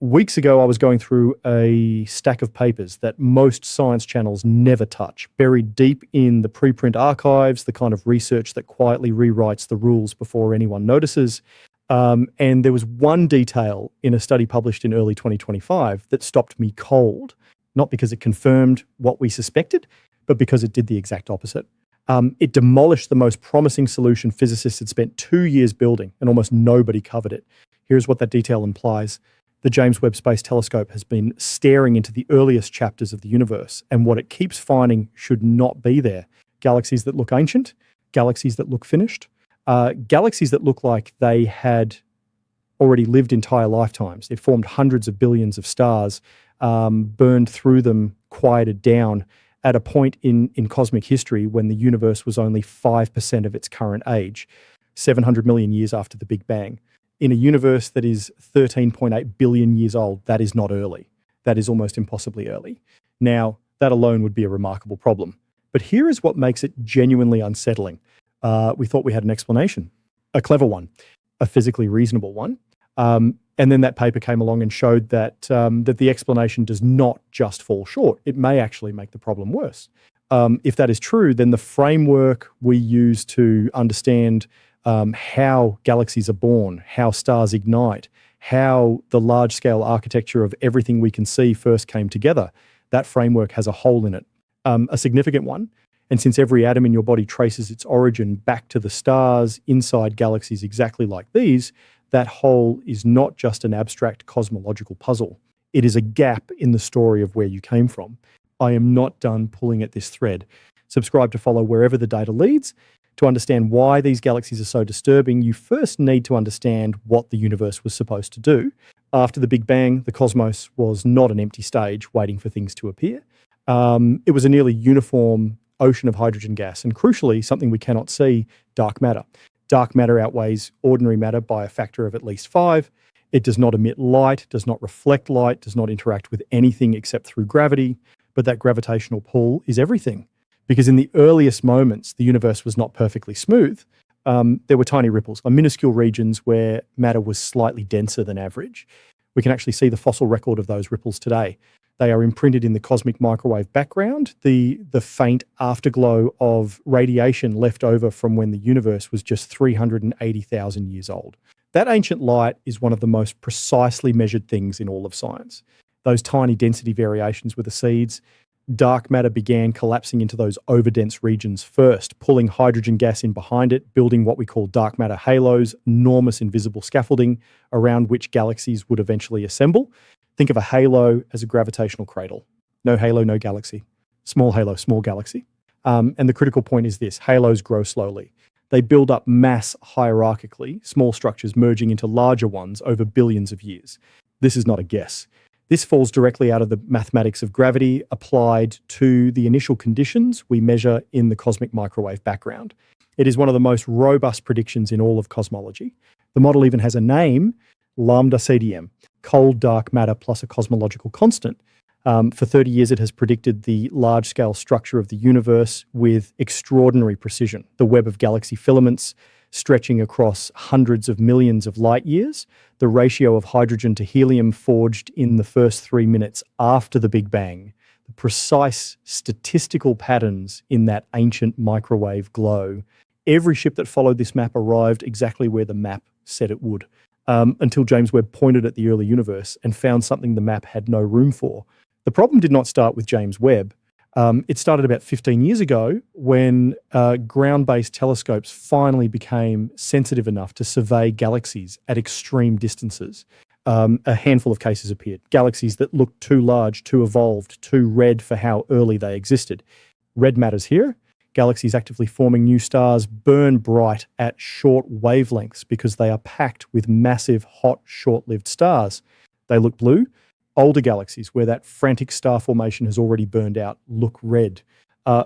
Weeks ago, I was going through a stack of papers that most science channels never touch, buried deep in the preprint archives, the kind of research that quietly rewrites the rules before anyone notices. And there was one detail in a study published in early 2025 that stopped me cold, not because it confirmed what we suspected, but because it did the exact opposite. It demolished the most promising solution physicists had spent 2 years building, and almost nobody covered it. Here's what that detail implies. The James Webb Space Telescope has been staring into the earliest chapters of the universe, and what it keeps finding should not be there. Galaxies that look ancient, galaxies that look finished, galaxies that look like they had already lived entire lifetimes. They formed hundreds of billions of stars, burned through them, quieted down at a point in cosmic history when the universe was only 5% of its current age, 700 million years after the Big Bang. In a universe that is 13.8 billion years old, that is not early. That is almost impossibly early. Now, that alone would be a remarkable problem. But here is what makes it genuinely unsettling. We thought we had an explanation, a clever one, a physically reasonable one. And then that paper came along and showed that the explanation does not just fall short. It may actually make the problem worse. If that is true, then the framework we use to understand how galaxies are born, how stars ignite, how the large-scale architecture of everything we can see first came together, that framework has a hole in it, a significant one. And since every atom in your body traces its origin back to the stars inside galaxies exactly like these, that hole is not just an abstract cosmological puzzle. It is a gap in the story of where you came from. I am not done pulling at this thread. Subscribe to follow wherever the data leads. To understand why these galaxies are so disturbing, you first need to understand what the universe was supposed to do. After the Big Bang, the cosmos was not an empty stage waiting for things to appear. It was a nearly uniform ocean of hydrogen gas, and crucially, something we cannot see, dark matter. Dark matter outweighs ordinary matter by a factor of at least 5. It does not emit light, does not reflect light, does not interact with anything except through gravity, but that gravitational pull is everything. Because in the earliest moments, the universe was not perfectly smooth. There were tiny ripples, minuscule regions where matter was slightly denser than average. We can actually see the fossil record of those ripples today. They are imprinted in the cosmic microwave background, the faint afterglow of radiation left over from when the universe was just 380,000 years old. That ancient light is one of the most precisely measured things in all of science. Those tiny density variations were the seeds. Dark matter began collapsing into those overdense regions first, pulling hydrogen gas in behind it, building what we call dark matter halos, enormous invisible scaffolding around which galaxies would eventually assemble. Think of a halo as a gravitational cradle. No halo, no galaxy. Small halo, small galaxy. And the critical point is this: halos grow slowly. They build up mass hierarchically, small structures merging into larger ones over billions of years. This is not a guess. This falls directly out of the mathematics of gravity applied to the initial conditions we measure in the cosmic microwave background. It is one of the most robust predictions in all of cosmology. The model even has a name, Lambda-CDM, cold dark matter plus a cosmological constant. For 30 years, it has predicted the large-scale structure of the universe with extraordinary precision. The web of galaxy filaments stretching across hundreds of millions of light years, the ratio of hydrogen to helium forged in the first 3 minutes after the Big Bang, the precise statistical patterns in that ancient microwave glow. Every ship that followed this map arrived exactly where the map said it would, until James Webb pointed at the early universe and found something the map had no room for. The problem did not start with James Webb. It started about 15 years ago when ground-based telescopes finally became sensitive enough to survey galaxies at extreme distances. A handful of cases appeared. Galaxies that looked too large, too evolved, too red for how early they existed. Red matters here. Galaxies actively forming new stars burn bright at short wavelengths because they are packed with massive, hot, short-lived stars. They look blue. Older galaxies, where that frantic star formation has already burned out, look red.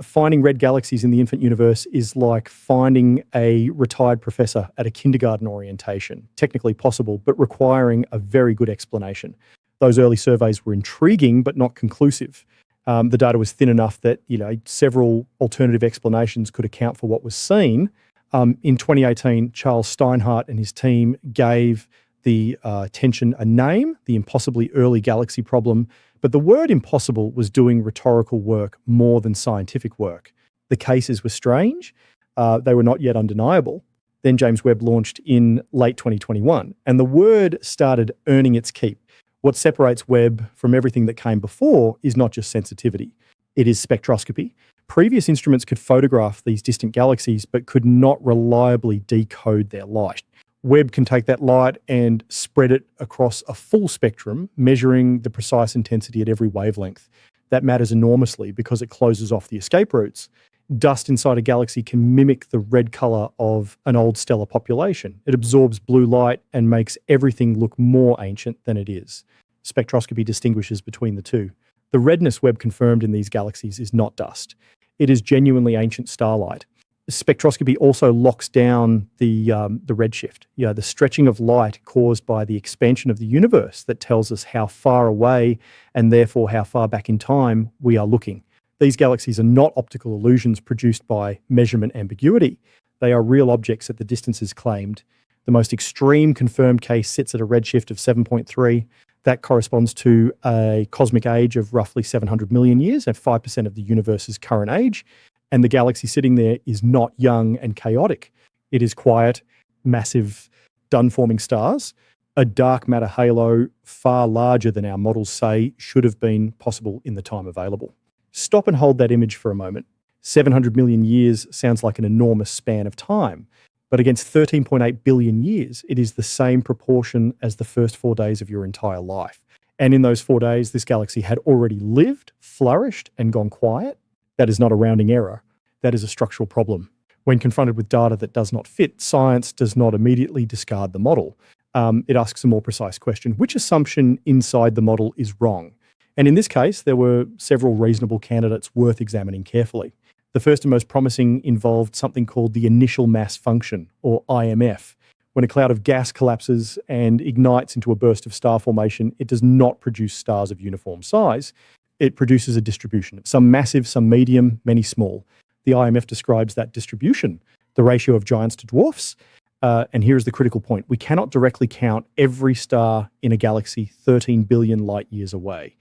Finding red galaxies in the infant universe is like finding a retired professor at a kindergarten orientation. Technically possible, but requiring a very good explanation. Those early surveys were intriguing, but not conclusive. The data was thin enough that several alternative explanations could account for what was seen. In 2018, Charles Steinhardt and his team gave the attention a name, the Impossibly Early Galaxy problem, but the word impossible was doing rhetorical work more than scientific work. The cases were strange. They were not yet undeniable. Then James Webb launched in late 2021, and the word started earning its keep. What separates Webb from everything that came before is not just sensitivity. It is spectroscopy. Previous instruments could photograph these distant galaxies, but could not reliably decode their light. Webb can take that light and spread it across a full spectrum, measuring the precise intensity at every wavelength. That matters enormously because it closes off the escape routes. Dust inside a galaxy can mimic the red color of an old stellar population. It absorbs blue light and makes everything look more ancient than it is. Spectroscopy distinguishes between the two. The redness Webb confirmed in these galaxies is not dust. It is genuinely ancient starlight. Spectroscopy also locks down the redshift, the stretching of light caused by the expansion of the universe that tells us how far away and therefore how far back in time we are looking. These galaxies are not optical illusions produced by measurement ambiguity. They are real objects at the distances claimed. The most extreme confirmed case sits at a redshift of 7.3. That corresponds to a cosmic age of roughly 700 million years and 5% of the universe's current age. And the galaxy sitting there is not young and chaotic. It is quiet, massive, dun-forming stars. A dark matter halo far larger than our models say should have been possible in the time available. Stop and hold that image for a moment. 700 million years sounds like an enormous span of time, but against 13.8 billion years, it is the same proportion as the first 4 days of your entire life. And in those 4 days, this galaxy had already lived, flourished, and gone quiet. That is not a rounding error. That is a structural problem. When confronted with data that does not fit, science does not immediately discard the model. It asks a more precise question. Which assumption inside the model is wrong? And in this case, there were several reasonable candidates worth examining carefully. The first and most promising involved something called the initial mass function, or IMF. When a cloud of gas collapses and ignites into a burst of star formation, it does not produce stars of uniform size. It produces a distribution, some massive, some medium, many small. The IMF describes that distribution, the ratio of giants to dwarfs. And here's the critical point. We cannot directly count every star in a galaxy 13 billion light years away.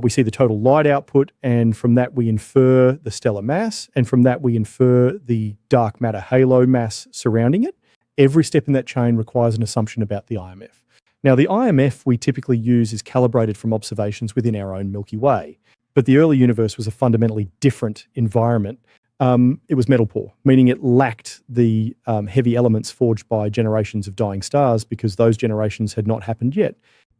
We see the total light output, and from that we infer the stellar mass, and from that we infer the dark matter halo mass surrounding it. Every step in that chain requires an assumption about the IMF. Now, the IMF we typically use is calibrated from observations within our own Milky Way, but the early universe was a fundamentally different environment. It was metal poor, meaning it lacked the heavy elements forged by generations of dying stars because those generations had not happened yet.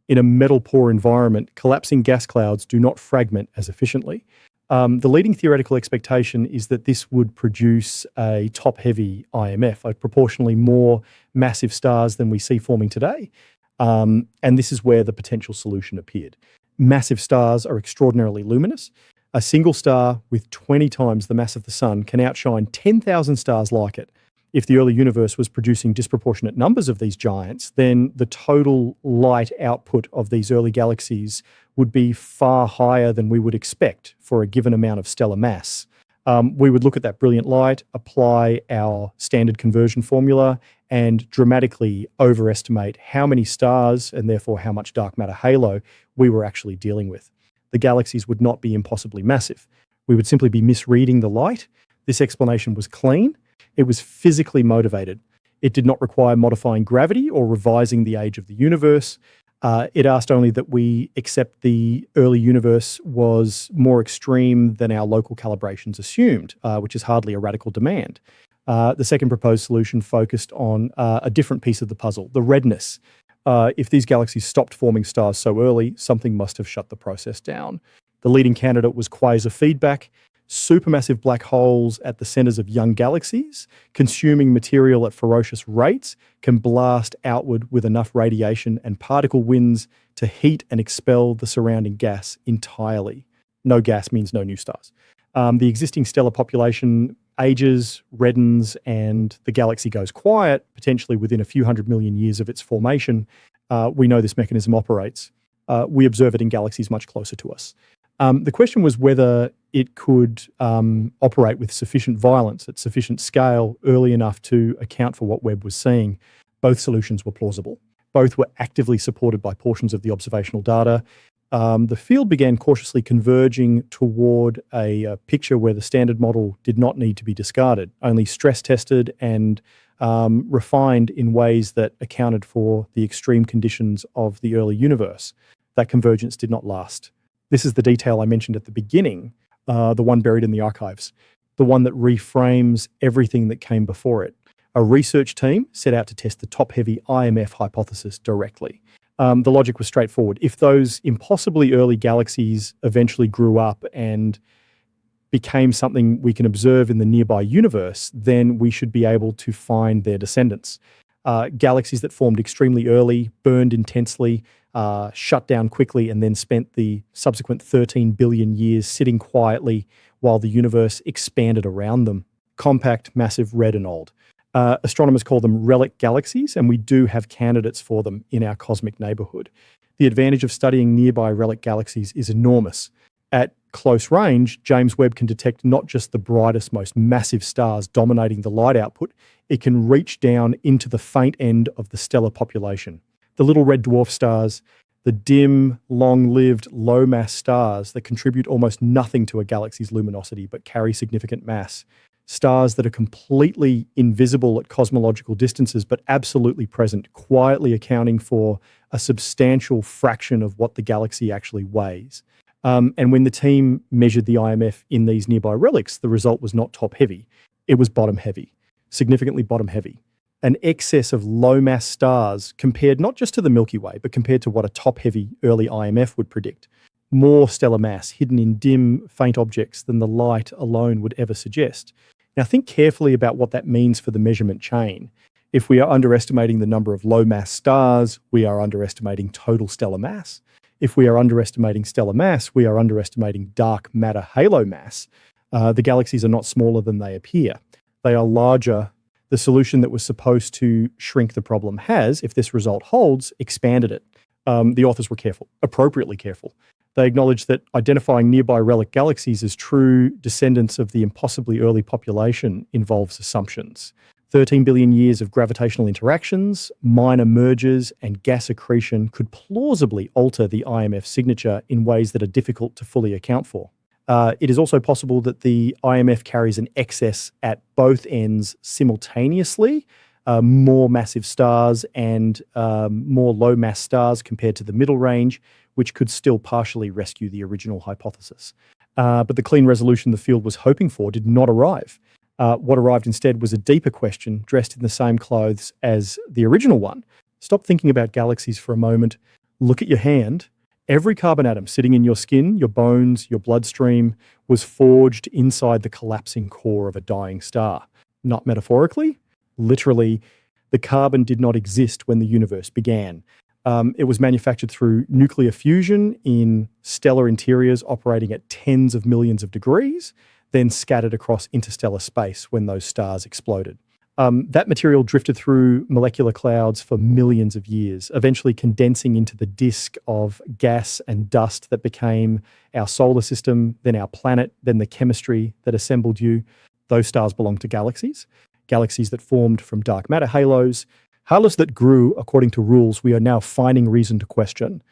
In a metal-poor environment, collapsing gas clouds do not fragment as efficiently. The leading theoretical expectation is that this would produce a top-heavy IMF, like proportionally more massive stars than we see forming today. And this is where the potential solution appeared. Massive stars are extraordinarily luminous. A single star with 20 times the mass of the sun can outshine 10,000 stars like it. If the early universe was producing disproportionate numbers of these giants, then the total light output of these early galaxies would be far higher than we would expect for a given amount of stellar mass. We would look at that brilliant light, apply our standard conversion formula, and dramatically overestimate how many stars, and therefore how much dark matter halo, we were actually dealing with. The galaxies would not be impossibly massive. We would simply be misreading the light. This explanation was clean. It was physically motivated. It did not require modifying gravity or revising the age of the universe. It asked only that we accept the early universe was more extreme than our local calibrations assumed, which is hardly a radical demand. The second proposed solution focused on a different piece of the puzzle, the redness. If these galaxies stopped forming stars so early, something must have shut the process down. The leading candidate was quasar feedback. Supermassive black holes at the centers of young galaxies, consuming material at ferocious rates, can blast outward with enough radiation and particle winds to heat and expel the surrounding gas entirely. No gas means no new stars. The existing stellar population ages, reddens, and the galaxy goes quiet, potentially within a few 100 million years of its formation. We know this mechanism operates. We observe it in galaxies much closer to us. The question was whether it could operate with sufficient violence at sufficient scale early enough to account for what Webb was seeing. Both solutions were plausible. Both were actively supported by portions of the observational data. The field began cautiously converging toward a picture where the standard model did not need to be discarded, only stress tested and refined in ways that accounted for the extreme conditions of the early universe. That convergence did not last. This is the detail I mentioned at the beginning, the one buried in the archives, the one that reframes everything that came before it. A research team set out to test the top-heavy IMF hypothesis directly. The logic was straightforward. If those impossibly early galaxies eventually grew up and became something we can observe in the nearby universe, then we should be able to find their descendants. Galaxies that formed extremely early, burned intensely, shut down quickly, and then spent the subsequent 13 billion years sitting quietly while the universe expanded around them. Compact, massive, red and old. Astronomers call them relic galaxies, and we do have candidates for them in our cosmic neighborhood. The advantage of studying nearby relic galaxies is enormous. At close range, James Webb can detect not just the brightest, most massive stars dominating the light output, it can reach down into the faint end of the stellar population. The little red dwarf stars, the dim, long-lived, low-mass stars that contribute almost nothing to a galaxy's luminosity but carry significant mass. Stars that are completely invisible at cosmological distances but absolutely present, quietly accounting for a substantial fraction of what the galaxy actually weighs. And when the team measured the IMF in these nearby relics, the result was not top-heavy. It was bottom-heavy, significantly bottom-heavy. An excess of low-mass stars compared not just to the Milky Way, but compared to what a top-heavy early IMF would predict. More stellar mass hidden in dim, faint objects than the light alone would ever suggest. Now, think carefully about what that means for the measurement chain. If we are underestimating the number of low-mass stars, we are underestimating total stellar mass. If we are underestimating stellar mass, we are underestimating dark matter halo mass. The galaxies are not smaller than they appear. They are larger. The solution that was supposed to shrink the problem has, if this result holds, expanded it. The authors were careful, appropriately careful. They acknowledged that identifying nearby relic galaxies as true descendants of the impossibly early population involves assumptions. 13 billion years of gravitational interactions, minor mergers, and gas accretion could plausibly alter the IMF signature in ways that are difficult to fully account for. It is also possible that the IMF carries an excess at both ends simultaneously, more massive stars and more low-mass stars compared to the middle range, which could still partially rescue the original hypothesis. But the clean resolution the field was hoping for did not arrive. What arrived instead was a deeper question dressed in the same clothes as the original one. Stop thinking about galaxies for a moment. Look at your hand. Every carbon atom sitting in your skin, your bones, your bloodstream was forged inside the collapsing core of a dying star. Not metaphorically, literally, the carbon did not exist when the universe began. It was manufactured through nuclear fusion in stellar interiors operating at tens of millions of degrees, then scattered across interstellar space when those stars exploded. That material drifted through molecular clouds for millions of years, eventually condensing into the disk of gas and dust that became our solar system, then our planet, then the chemistry that assembled you. Those stars belong to galaxies, galaxies that formed from dark matter halos, halos that grew according to rules we are now finding reason to question.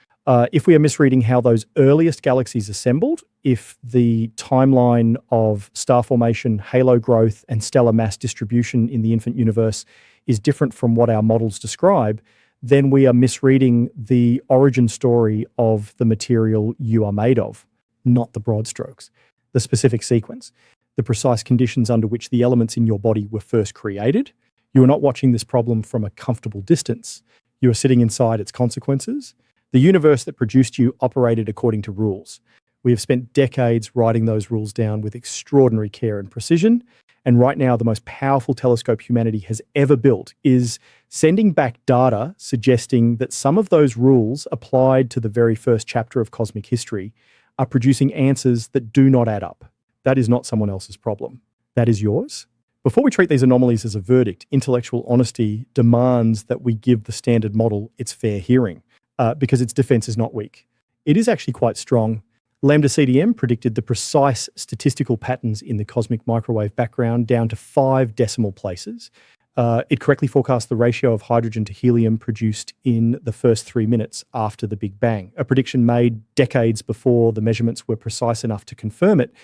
If we are misreading how those earliest galaxies assembled, if the timeline of star formation, halo growth, and stellar mass distribution in the infant universe is different from what our models describe, then we are misreading the origin story of the material you are made of, not the broad strokes, the specific sequence, the precise conditions under which the elements in your body were first created. You are not watching this problem from a comfortable distance. You are sitting inside its consequences. The universe that produced you operated according to rules. We have spent decades writing those rules down with extraordinary care and precision. And right now, the most powerful telescope humanity has ever built is sending back data suggesting that some of those rules applied to the very first chapter of cosmic history are producing answers that do not add up. That is not someone else's problem. That is yours. Before we treat these anomalies as a verdict, intellectual honesty demands that we give the standard model its fair hearing. Because its defense is not weak. It is actually quite strong. Lambda-CDM predicted the precise statistical patterns in the cosmic microwave background down to 5 decimal places. It correctly forecast the ratio of hydrogen to helium produced in the first 3 minutes after the Big Bang, a prediction made decades before the measurements were precise enough to confirm it.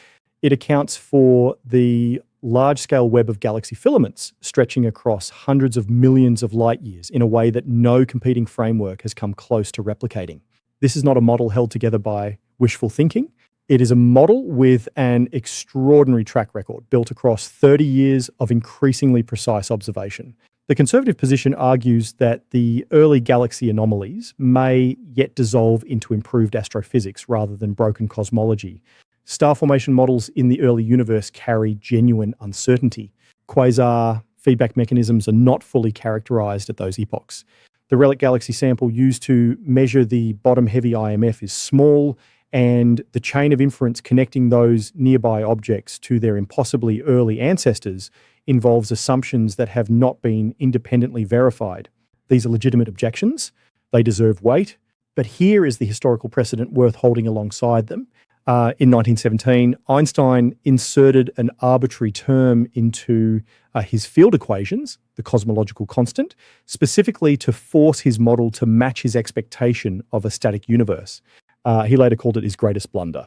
It accounts for the large-scale web of galaxy filaments stretching across hundreds of millions of light years in a way that no competing framework has come close to replicating. This is not a model held together by wishful thinking. It is a model with an extraordinary track record built across 30 years of increasingly precise observation. The conservative position argues that the early galaxy anomalies may yet dissolve into improved astrophysics rather than broken cosmology. Star formation models in the early universe carry genuine uncertainty. Quasar feedback mechanisms are not fully characterized at those epochs. The relic galaxy sample used to measure the bottom-heavy IMF is small, and the chain of inference connecting those nearby objects to their impossibly early ancestors involves assumptions that have not been independently verified. These are legitimate objections. They deserve weight. But here is the historical precedent worth holding alongside them. In 1917, Einstein inserted an arbitrary term into his field equations, the cosmological constant, specifically to force his model to match his expectation of a static universe. He later called it his greatest blunder.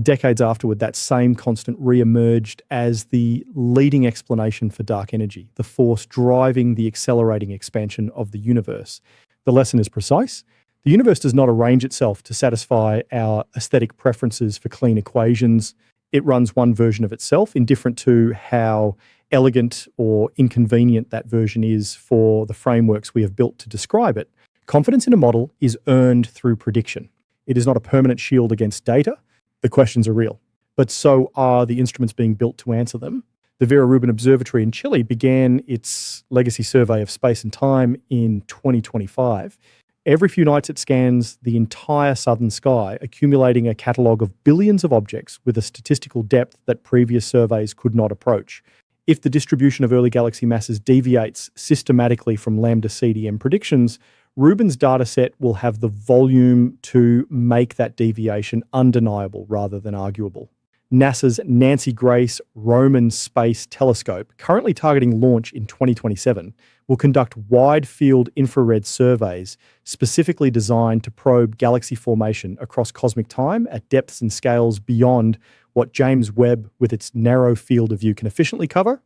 Decades afterward, that same constant re-emerged as the leading explanation for dark energy, the force driving the accelerating expansion of the universe. The lesson is precise. The universe does not arrange itself to satisfy our aesthetic preferences for clean equations. It runs one version of itself, indifferent to how elegant or inconvenient that version is for the frameworks we have built to describe it. Confidence in a model is earned through prediction. It is not a permanent shield against data. The questions are real, but so are the instruments being built to answer them. The Vera Rubin Observatory in Chile began its legacy survey of space and time in 2025. Every few nights it scans the entire southern sky, accumulating a catalogue of billions of objects with a statistical depth that previous surveys could not approach. If the distribution of early galaxy masses deviates systematically from Lambda-CDM predictions, Rubin's dataset will have the volume to make that deviation undeniable rather than arguable. NASA's Nancy Grace Roman Space Telescope, currently targeting launch in 2027, will conduct wide-field infrared surveys specifically designed to probe galaxy formation across cosmic time at depths and scales beyond what James Webb, with its narrow field of view, can efficiently cover.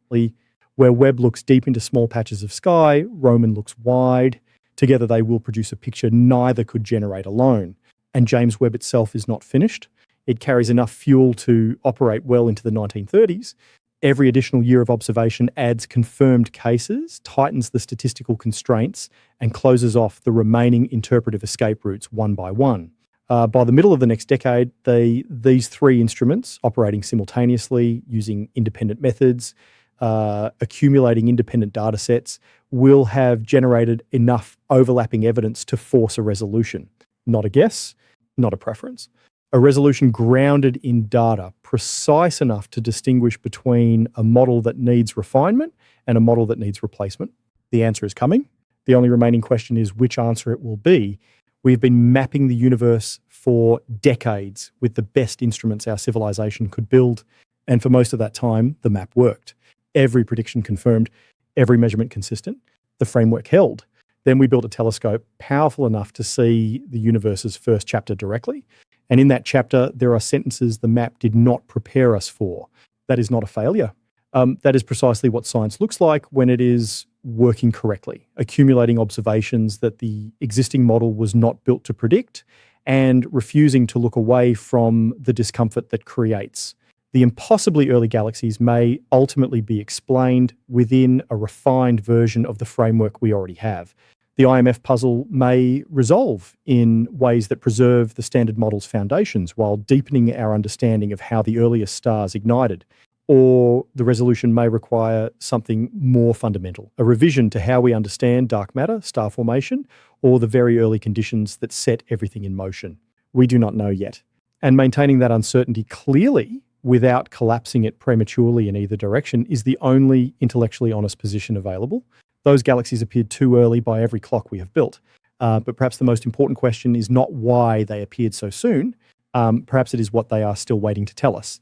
Where Webb looks deep into small patches of sky, Roman looks wide. Together they will produce a picture neither could generate alone. And James Webb itself is not finished. It carries enough fuel to operate well into the 1930s. Every additional year of observation adds confirmed cases, tightens the statistical constraints, and closes off the remaining interpretive escape routes one by one. By the middle of the next decade, these three instruments, operating simultaneously using independent methods, accumulating independent data sets, will have generated enough overlapping evidence to force a resolution. Not a guess, not a preference. A resolution grounded in data, precise enough to distinguish between a model that needs refinement and a model that needs replacement. The answer is coming. The only remaining question is which answer it will be. We've been mapping the universe for decades with the best instruments our civilization could build, and for most of that time, the map worked. Every prediction confirmed, every measurement consistent, the framework held. Then we built a telescope powerful enough to see the universe's first chapter directly. And in that chapter, there are sentences the map did not prepare us for. That is not a failure. That is precisely what science looks like when it is working correctly, accumulating observations that the existing model was not built to predict and refusing to look away from the discomfort that creates. The impossibly early galaxies may ultimately be explained within a refined version of the framework we already have. The IMF puzzle may resolve in ways that preserve the standard model's foundations while deepening our understanding of how the earliest stars ignited. Or the resolution may require something more fundamental, a revision to how we understand dark matter, star formation, or the very early conditions that set everything in motion. We do not know yet. And maintaining that uncertainty clearly without collapsing it prematurely in either direction is the only intellectually honest position available. Those galaxies appeared too early by every clock we have built. But perhaps the most important question is not why they appeared so soon. Perhaps it is what they are still waiting to tell us.